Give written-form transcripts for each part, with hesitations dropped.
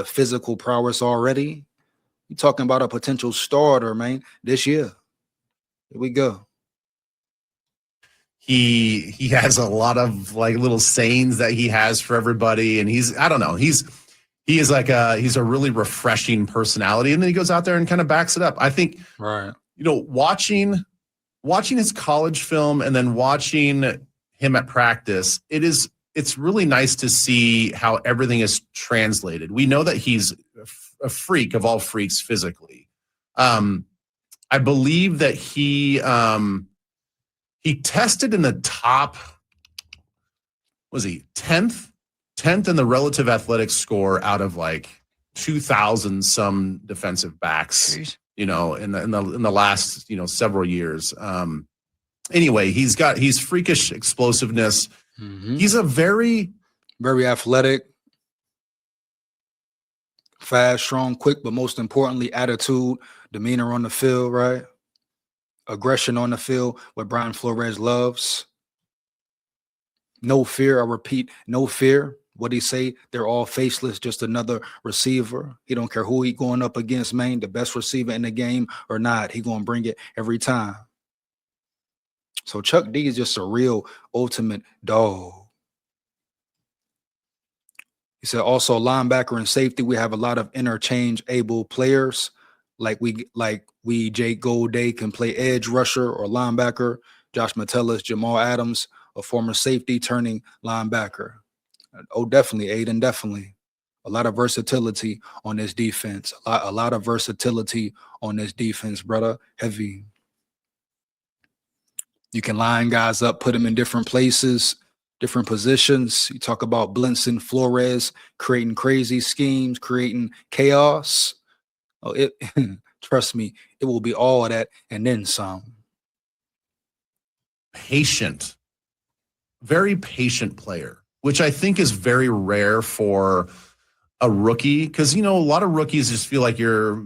the physical prowess already. You talking about a potential starter, man, this year. Here we go. He has a lot of like little sayings that he has for everybody, and he's a really refreshing personality, and then he goes out there and kind of backs it up. I think, right, watching his college film and then watching him at practice, it's really nice to see how everything is translated. We know that he's a freak of all freaks physically. I believe that he tested in the top, was he 10th in the relative athletics score out of like 2,000 some defensive backs. Jeez. In the last several years. Anyway, he's freakish explosiveness. Mm-hmm. He's a very, very athletic, fast, strong, quick, but most importantly, attitude, demeanor on the field, right? Aggression on the field, what Brian Flores loves. No fear, I repeat, no fear. What he say? They're all faceless, just another receiver. He don't care who he going up against, man, the best receiver in the game or not. He going to bring it every time. So Chuck D is just a real ultimate dog. He said also linebacker and safety, we have a lot of interchangeable players. Like we Jake Golday can play edge rusher or linebacker. Josh Metellus, Jamal Adams, a former safety turning linebacker. Oh, definitely, Aiden, definitely. A lot of versatility on this defense. A lot of versatility on this defense, brother. Heavy. You can line guys up, put them in different places, different positions. You talk about Blinson, Flores, creating crazy schemes, creating chaos. Oh, trust me, it will be all of that and then some. Patient. Very patient player, which I think is very rare for a rookie, because a lot of rookies just feel like your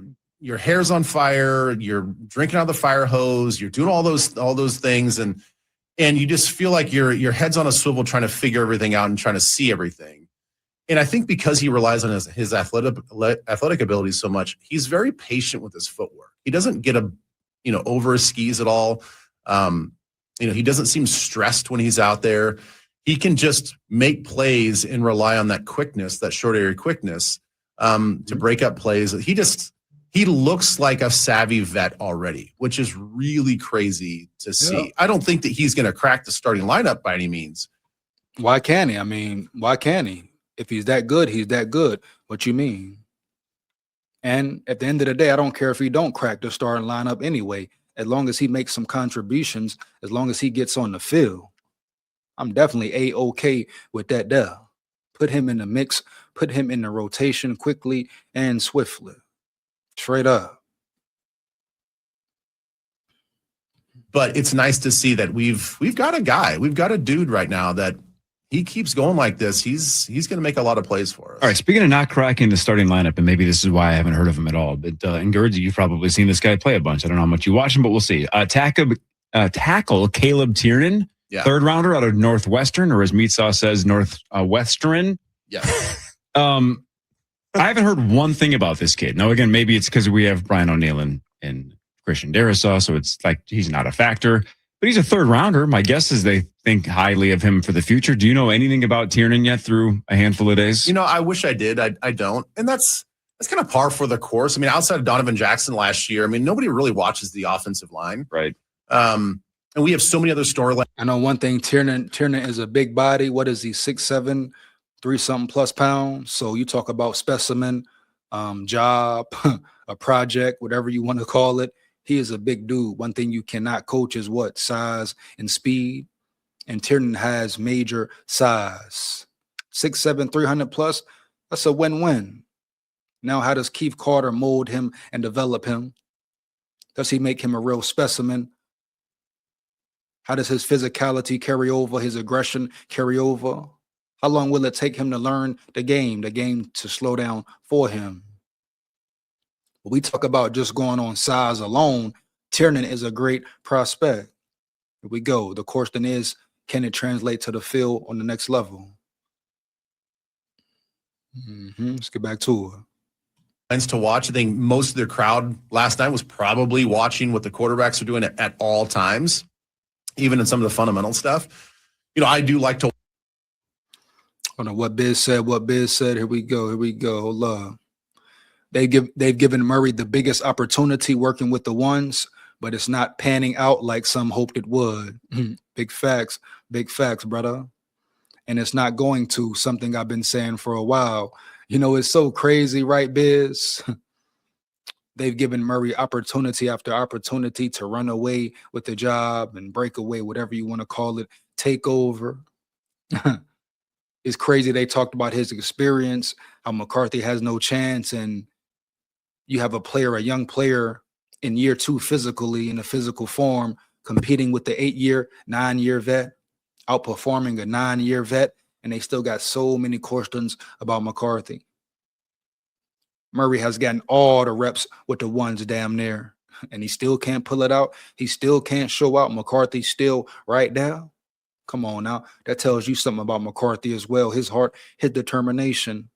hair's on fire, you're drinking out of the fire hose, you're doing all those things, and you just feel like your head's on a swivel trying to figure everything out and trying to see everything. And I think because he relies on his athletic abilities so much, he's very patient with his footwork. He doesn't get over his skis at all. He doesn't seem stressed when he's out there. He can just make plays and rely on that quickness, that short area quickness, to break up plays. He looks like a savvy vet already, which is really crazy to see. Yeah. I don't think that he's going to crack the starting lineup by any means. Why can't he? I mean, why can't he? If he's that good, he's that good. What you mean? And at the end of the day, I don't care if he don't crack the starting lineup anyway. As long as he makes some contributions, as long as he gets on the field, I'm definitely A-OK with that there. Put him in the mix, put him in the rotation quickly and swiftly. Straight up. But it's nice to see that we've got a dude right now that he keeps going like this. He's going to make a lot of plays for us. All right, speaking of not cracking the starting lineup, and maybe this is why I haven't heard of him at all, but in Gerds, you've probably seen this guy play a bunch. I don't know how much you watch him, but we'll see. Tackle Caleb Tiernan, third rounder out of Northwestern, or as Meat Sauce says, Northwestern. Yeah. I haven't heard one thing about this kid. Now, again, maybe it's because we have Brian O'Neill and Christian Darrisaw, so it's like he's not a factor. But he's a third rounder. My guess is they think highly of him for the future. Do you know anything about Tiernan yet through a handful of days? I wish I did. I don't. And that's kind of par for the course. I mean, outside of Donovan Jackson last year, I mean, nobody really watches the offensive line. Right. And we have so many other storylines. I know one thing, Tiernan is a big body. What is he, 6'7", 3-something plus pounds? So you talk about specimen, job, a project, whatever you want to call it. He is a big dude. One thing you cannot coach is what? Size and speed. And Tiernan has major size. 6'7", 300 plus, that's a win-win. Now, how does Keith Carter mold him and develop him? Does he make him a real specimen? How does his physicality carry over, his aggression carry over? How long will it take him to learn the game to slow down for him? When we talk about just going on size alone, Tiernan is a great prospect. Here we go. The question is, can it translate to the field on the next level? Let's get back to it. To watch. I think most of the crowd last night was probably watching what the quarterbacks are doing at all times, even in some of the fundamental stuff. I do like to. Hold on, what Biz said. Here we go. Hold up. They've given Murray the biggest opportunity working with the ones, but it's not panning out like some hoped it would. Big facts, brother. And it's not going to, something I've been saying for a while. It's so crazy, right, Biz? They've given Murray opportunity after opportunity to run away with the job and break away, whatever you want to call it, take over. It's crazy. They talked about his experience, how McCarthy has no chance, and you have a young player in year 2 physically, in a physical form, competing with the 8-year, 9-year vet, outperforming a 9-year vet, and they still got so many questions about McCarthy. Murray has gotten all the reps with the ones damn near, and he still can't pull it out. He still can't show out. McCarthy still right now. Come on now. That tells you something about McCarthy as well. His heart, his determination,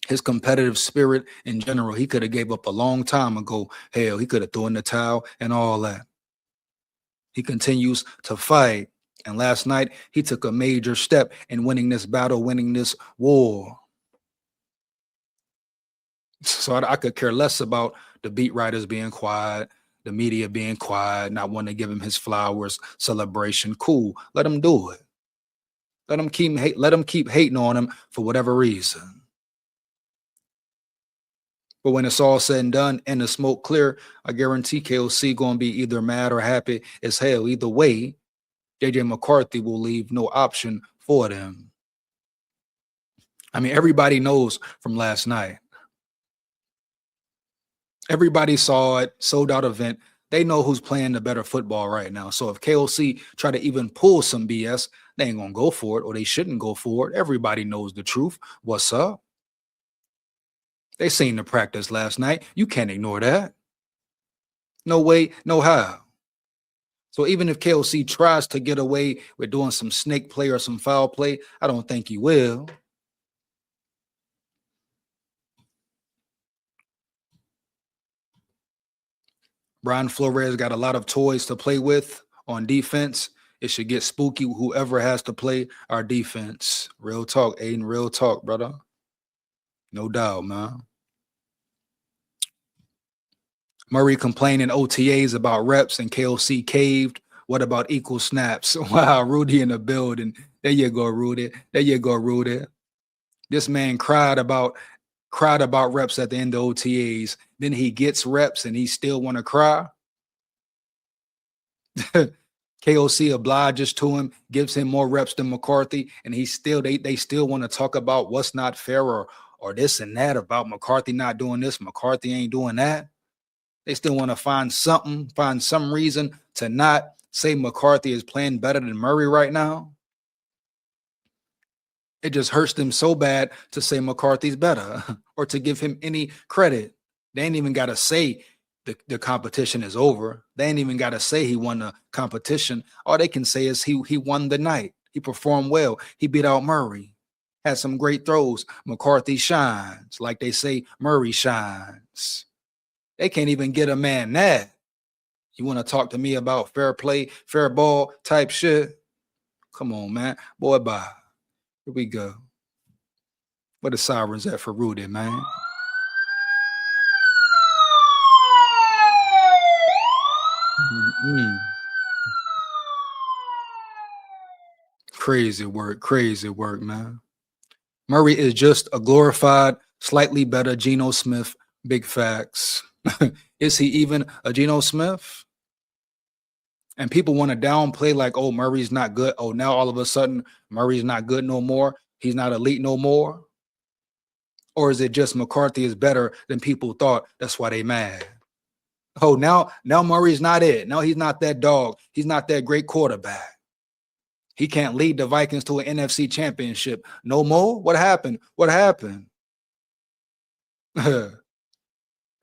his competitive spirit in general. He could have gave up a long time ago. Hell, he could have thrown the towel and all that. He continues to fight. And last night, he took a major step in winning this battle, winning this war. So I could care less about the beat writers being quiet, the media being quiet, not wanting to give him his flowers, celebration. Cool. Let him do it. Let him keep hating on him for whatever reason. But when it's all said and done and the smoke clear, I guarantee KOC going to be either mad or happy as hell. Either way, JJ McCarthy will leave no option for them. I mean, everybody knows from last night. Everybody saw it, sold out event. They know who's playing the better football right now. So if KOC try to even pull some BS, they ain't going to go for it, or they shouldn't go for it. Everybody knows the truth. What's up? They seen the practice last night. You can't ignore that. No way, no how. So even if KOC tries to get away with doing some snake play or some foul play, I don't think he will. Brian Flores got a lot of toys to play with on defense. It should get spooky, whoever has to play our defense. Real talk, Aiden, real talk, brother. No doubt, man. Murray complaining OTAs about reps and KOC caved. What about equal snaps? Wow, Rudy in the building. There you go, Rudy. This man cried about reps at the end of OTAs. Then he gets reps and he still want to cry. KOC obliges to him, gives him more reps than McCarthy, and they still want to talk about what's not fair or this and that about McCarthy not doing this, McCarthy ain't doing that. They still want to find some reason to not say McCarthy is playing better than Murray right now. It just hurts them so bad to say McCarthy's better or to give him any credit. They ain't even got to say the competition is over. They ain't even got to say he won the competition. All they can say is he won the night. He performed well. He beat out Murray. Had some great throws. McCarthy shines. Like they say, Murray shines. They can't even get a man that. You want to talk to me about fair play, fair ball type shit? Come on, man. Boy, bye. Here we go. Where the sirens at for Rudy, man? Crazy work, man. Murray is just a glorified, slightly better Geno Smith. Big facts. Is he even a Geno Smith? And people want to downplay like, oh, Murray's not good. Oh, now all of a sudden Murray's not good no more. He's not elite no more. Or is it just McCarthy is better than people thought? That's why they mad. Oh, now Murray's not it. No, he's not that dog. He's not that great quarterback. He can't lead the Vikings to an NFC championship no more. What happened?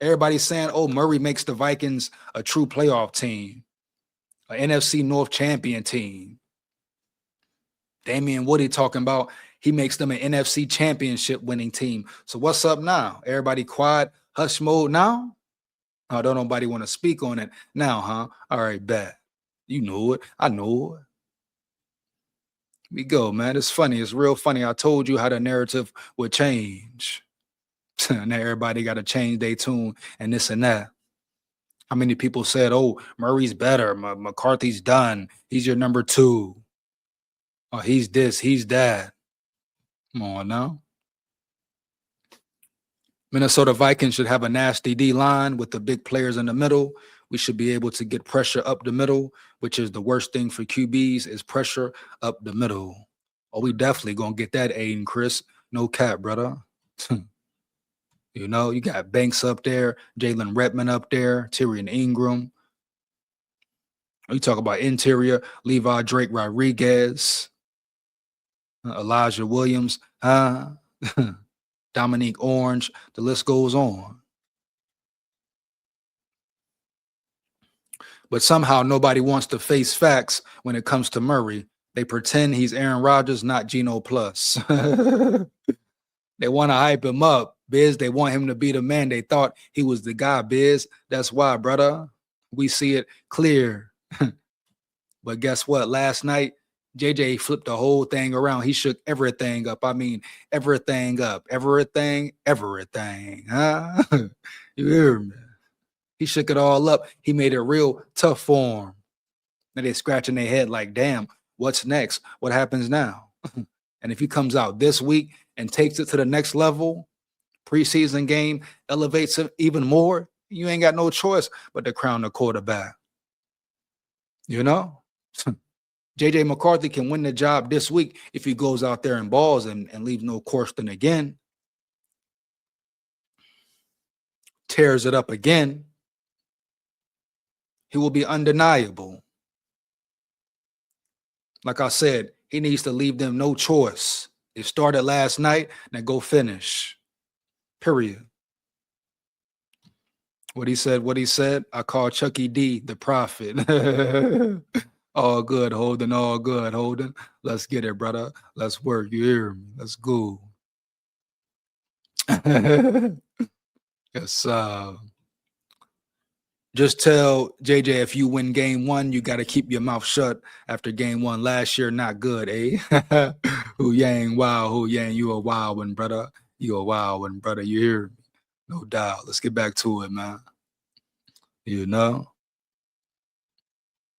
Everybody's saying, oh, Murray makes the Vikings a true playoff team, an NFC North champion team. Damian Woody talking about He makes them an NFC championship winning team. So what's up now? Everybody quiet, hush mode now? Oh, don't nobody want to speak on it now, huh? All right, bet. You know it. I know it. We go, man. It's funny. It's real funny. I told you how the narrative would change. Now everybody got to change their tune and this and that. How many people said, oh, Murray's better. McCarthy's done. He's your number 2. Oh, he's this, he's that. Come on now. Minnesota Vikings should have a nasty D line with the big players in the middle. We should be able to get pressure up the middle, which is the worst thing for QBs is pressure up the middle. Oh, we definitely going to get that, Aiden Chris. No cap, brother. You know, you got Banks up there, Jalen Redmond up there, Tyrion Ingram. You talk about interior, Levi Drake Rodriguez, Elijah Williams, Dominique Orange. The list goes on. But somehow nobody wants to face facts when it comes to Murray. They pretend he's Aaron Rodgers, not Geno Plus. They want to hype him up, Biz. They want him to be the man. They thought he was the guy, Biz. That's why, brother. We see it clear. But guess what? Last night, JJ flipped the whole thing around. He shook everything up. I mean, everything up. Everything. Huh? You hear me? He shook it all up. He made it real tough for him. And they're scratching their head like, damn, what's next? What happens now? And if he comes out this week and takes it to the next level, preseason game, elevates it even more, you ain't got no choice but to crown the quarterback. You know? JJ McCarthy can win the job this week if he goes out there and balls and leaves no question again. Tears it up again. He will be undeniable. Like I said, he needs to leave them no choice. It started last night, now go finish. Period. What he said, I call Chucky D the prophet. All good, Holden, all good, Holden. Let's get it, brother. Let's work. You hear me? Let's go. Yes, just tell JJ if you win game 1, you got to keep your mouth shut after game 1 last year. Not good, eh? Who Yang, wow, Who Yang, you a wild one, brother. You a wild one, brother. You hear me? No doubt. Let's get back to it, man. You know?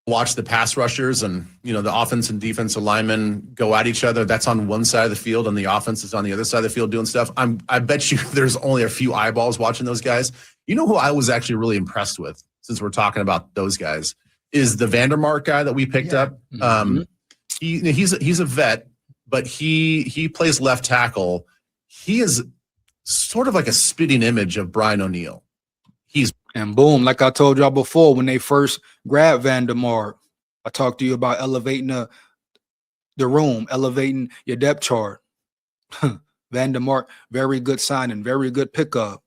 Watch the pass rushers and, you know, the offense and defensive linemen go at each other. That's on one side of the field and the offense is on the other side of the field doing stuff. I bet you there's only a few eyeballs watching those guys. You know who I was actually really impressed with, since we're talking about those guys, is the Vandermark guy that we picked up. Mm-hmm. He's a vet, but he plays left tackle. He is sort of like a spitting image of Brian O'Neill. And boom, like I told y'all before, when they first grabbed Vandermark, I talked to you about elevating the room, elevating your depth chart. Vandermark, very good signing, very good pickup.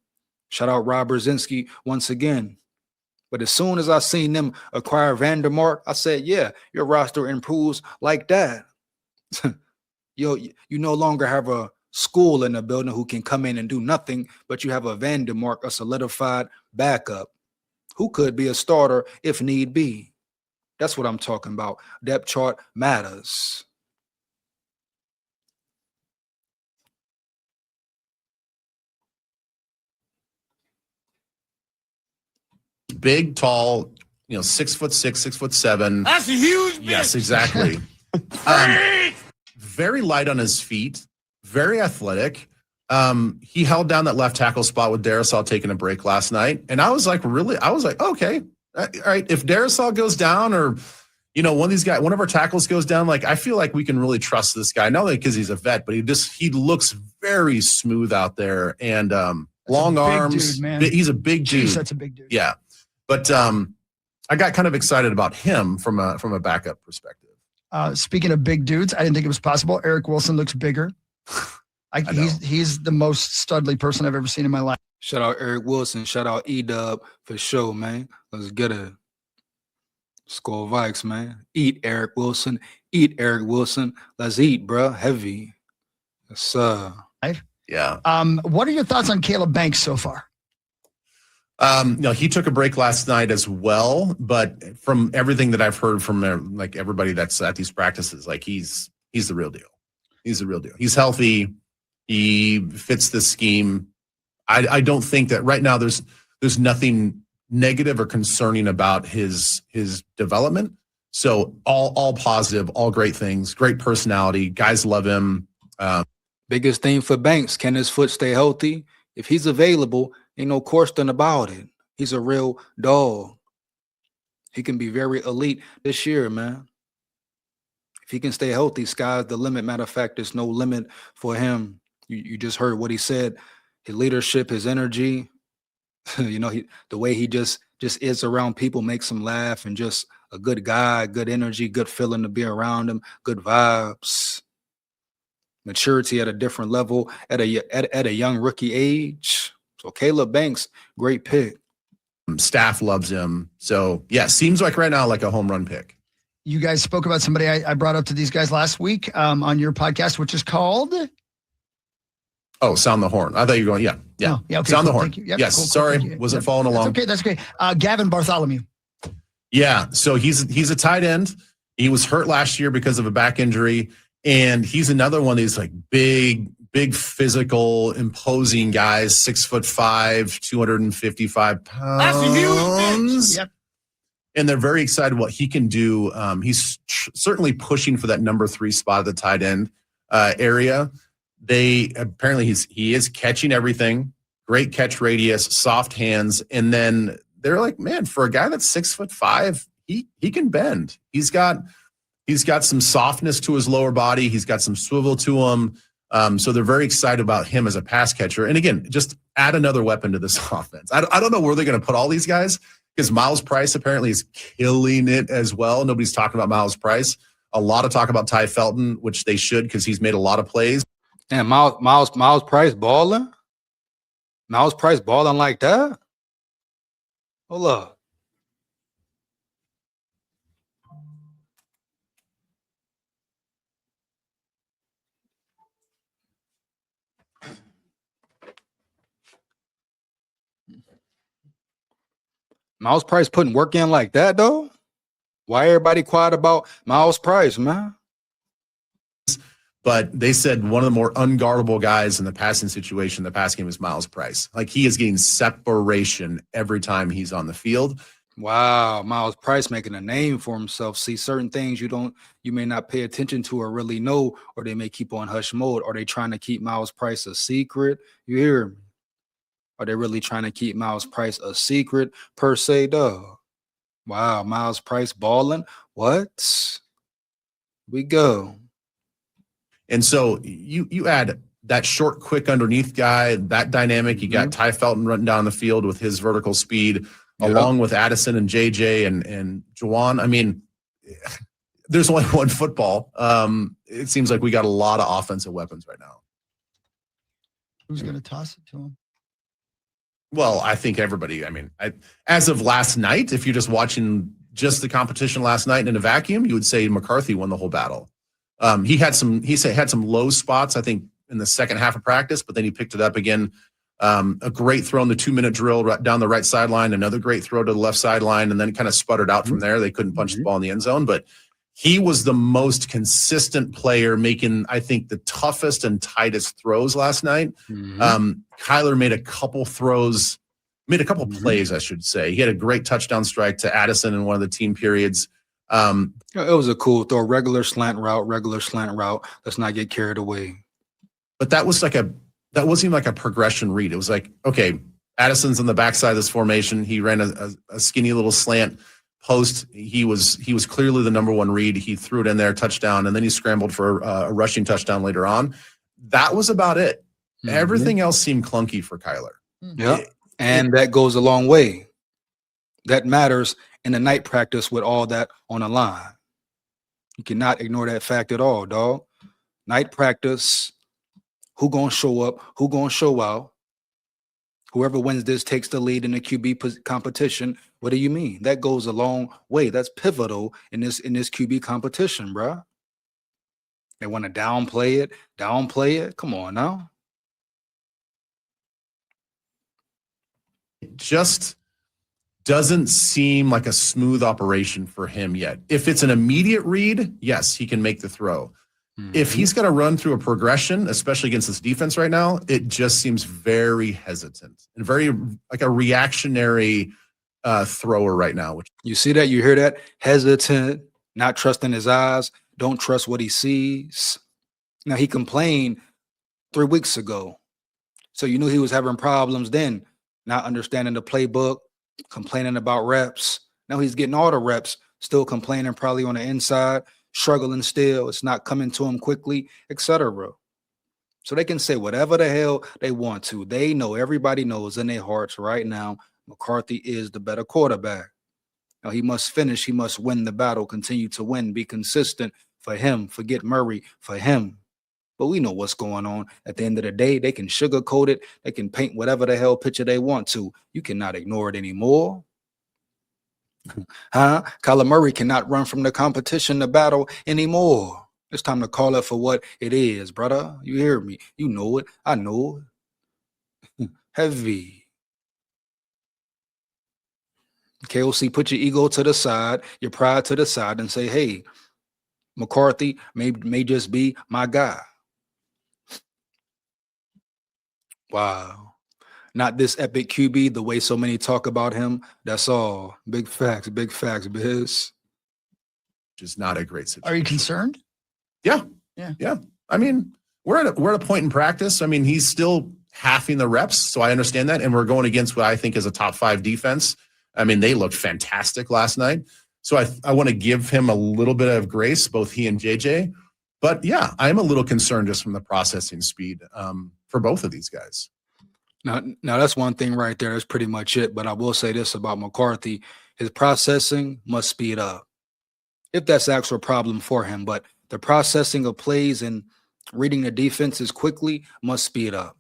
Shout out Rob Brzezinski once again. But as soon as I seen them acquire Vandermark, I said, yeah, your roster improves like that. You no longer have a school in the building who can come in and do nothing, but you have a Vandermark, a solidified backup who could be a starter if need be. That's what I'm talking about. Depth chart matters. Big, tall, 6'6", 6'7". That's a huge bitch. Yes, exactly. Very light on his feet, very athletic. He held down that left tackle spot with Darrisaw taking a break last night. And I was like, okay, all right. If Darrisaw goes down or, one of our tackles goes down, like, I feel like we can really trust this guy, not only because he's a vet, but he looks very smooth out there and long arms. Dude, man. He's a big dude. Jeez, that's a big dude. Yeah. But I got kind of excited about him from a backup perspective. Speaking of big dudes, I didn't think it was possible. Eric Wilson looks bigger. He's the most studly person I've ever seen in my life. Shout out Eric Wilson. Shout out E-Dub for sure, man. Let's get it. SKOL Vikes, man. Eat Eric Wilson. Eat Eric Wilson. Let's eat, bro. Heavy. So Yeah. What are your thoughts on Caleb Banks so far? He took a break last night as well, but from everything that I've heard from like everybody that's at these practices, like he's the real deal. He's the real deal. He's healthy. He fits the scheme. I don't think that right now there's nothing negative or concerning about his development. So all positive, all great things, great personality. Guys love him. biggest thing for Banks, can his foot stay healthy? If he's available, ain't no question about it. He's a real dog. He can be very elite this year, man. If he can stay healthy, sky's the limit. Matter of fact, there's no limit for him. You just heard what he said. His leadership, his energy, the way he just is around people makes him laugh, and just a good guy, good energy, good feeling to be around him, good vibes. Maturity at a different level at a young rookie age. So Caleb Banks, great pick. Staff loves him. So yeah, seems like right now like a home run pick. You guys spoke about somebody I brought up to these guys last week on your podcast, which is called Sound the Horn. I thought you were going, yeah. Oh, yeah, okay, Sound the cool, Horn. thank you. Yep, yes, cool, sorry, wasn't following along. That's okay. Gavin Bartholomew. Yeah, so he's a tight end. He was hurt last year because of a back injury, and he's another one of these like big physical, imposing guys, 6'5", 255 pounds. That's a huge bitch. Yep. And they're very excited what he can do. He's certainly pushing for that number 3 spot at the tight end area. They apparently he is catching everything, great catch radius, soft hands, and then they're like, man, for a guy that's 6'5", he can bend. He's got some softness to his lower body. He's got some swivel to him. So they're very excited about him as a pass catcher. And again, just add another weapon to this offense. I don't know where they're going to put all these guys, because Myles Price apparently is killing it as well. Nobody's talking about Myles Price. A lot of talk about Ty Felton, which they should, because he's made a lot of plays. And Myles Price balling? Myles Price balling like that? Hold up. Myles Price putting work in like that, though? Why everybody quiet about Myles Price, man? But they said one of the more unguardable guys in the passing situation, the pass game, is Myles Price. Like, he is getting separation every time he's on the field. Wow, Myles Price making a name for himself. See, certain things you may not pay attention to or really know, or they may keep on hush mode. Are they trying to keep Myles Price a secret? You hear me? Are they really trying to keep Myles Price a secret per se, though? Wow, Myles Price balling? What? We go. And so you add that short, quick underneath guy, that dynamic. You got Ty Felton running down the field with his vertical speed, along with Addison and JJ and Juwan. I mean, there's only one football. It seems like we got a lot of offensive weapons right now. Who's going to toss it to him? Well, I think everybody. I mean, as of last night, if you're just watching just the competition last night in a vacuum, you would say McCarthy won the whole battle. He had some low spots, I think, in the second half of practice, but then he picked it up again. A great throw in the 2-minute drill right down the right sideline, another great throw to the left sideline, and then kind of sputtered out from there. They couldn't punch the ball in the end zone, but he was the most consistent player, making, I think, the toughest and tightest throws last night. Kyler made a couple plays, I should say. He had a great touchdown strike to Addison in one of the team periods. It was a cool throw, regular slant route. Let's not get carried away. But that wasn't even like a progression read. It was like, okay, Addison's on the backside of this formation. He ran a skinny little slant post. He was clearly the number one read. He threw it in there, touchdown, and then he scrambled for a rushing touchdown later on. That was about it. Everything else seemed clunky for Kyler. Yeah, and that goes a long way. That matters in the night practice with all that on the line. You cannot ignore that fact at all, dog. Night practice, who gonna show up, who gonna show out. Whoever wins this takes the lead in the QB competition. What do you mean? That goes a long way. That's pivotal in this QB competition, bro. They want to downplay it, downplay it. Come on now. It just doesn't seem like a smooth operation for him yet. If it's an immediate read, yes, he can make the throw. If he's got to run through a progression, especially against this defense right now, it just seems very hesitant and very like a reactionary thrower right now. Which You see that? You hear that? Hesitant, not trusting his eyes, don't trust what he sees. Now, he complained 3 weeks ago. So you knew he was having problems then, not understanding the playbook, complaining about reps. Now he's getting all the reps, still complaining probably on the inside, struggling still. It's not coming to him quickly, etc. So they can say whatever the hell they want to. They know, everybody knows in their hearts right now, McCarthy is the better quarterback. Now he must finish. He must win the battle, continue to win, be consistent for him. Forget Murray, for him. But we know what's going on. At the end of the day, they can sugarcoat it. They can paint whatever the hell picture they want to. You cannot ignore it anymore. Kyler Murray cannot run from the competition, the battle anymore. It's time to call it for what it is, brother. You hear me? You know it. I know it. Heavy. KOC, put your ego to the side, your pride to the side, and say, hey, McCarthy may just be my guy. Wow. Not this epic QB, the way so many talk about him. That's all. Big facts, biz. is not a great situation. Are you concerned? Yeah. Yeah. I mean, we're at a point in practice. I mean, he's still halving the reps, so I understand that. And we're going against what I think is a top 5 defense. I mean, they looked fantastic last night. So I want to give him a little bit of grace, both he and JJ. But yeah, I'm a little concerned just from the processing speed for both of these guys. Now that's one thing right there. That's pretty much it. But I will say this about McCarthy. His processing must speed up. If that's the actual problem for him. But the processing of plays and reading the defenses quickly must speed up.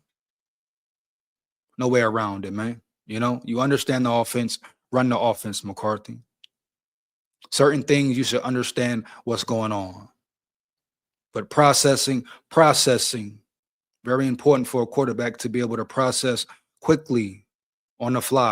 No way around it, man. You know, you understand the offense, run the offense, McCarthy. Certain things you should understand what's going on. But processing, very important for a quarterback to be able to process quickly on the fly,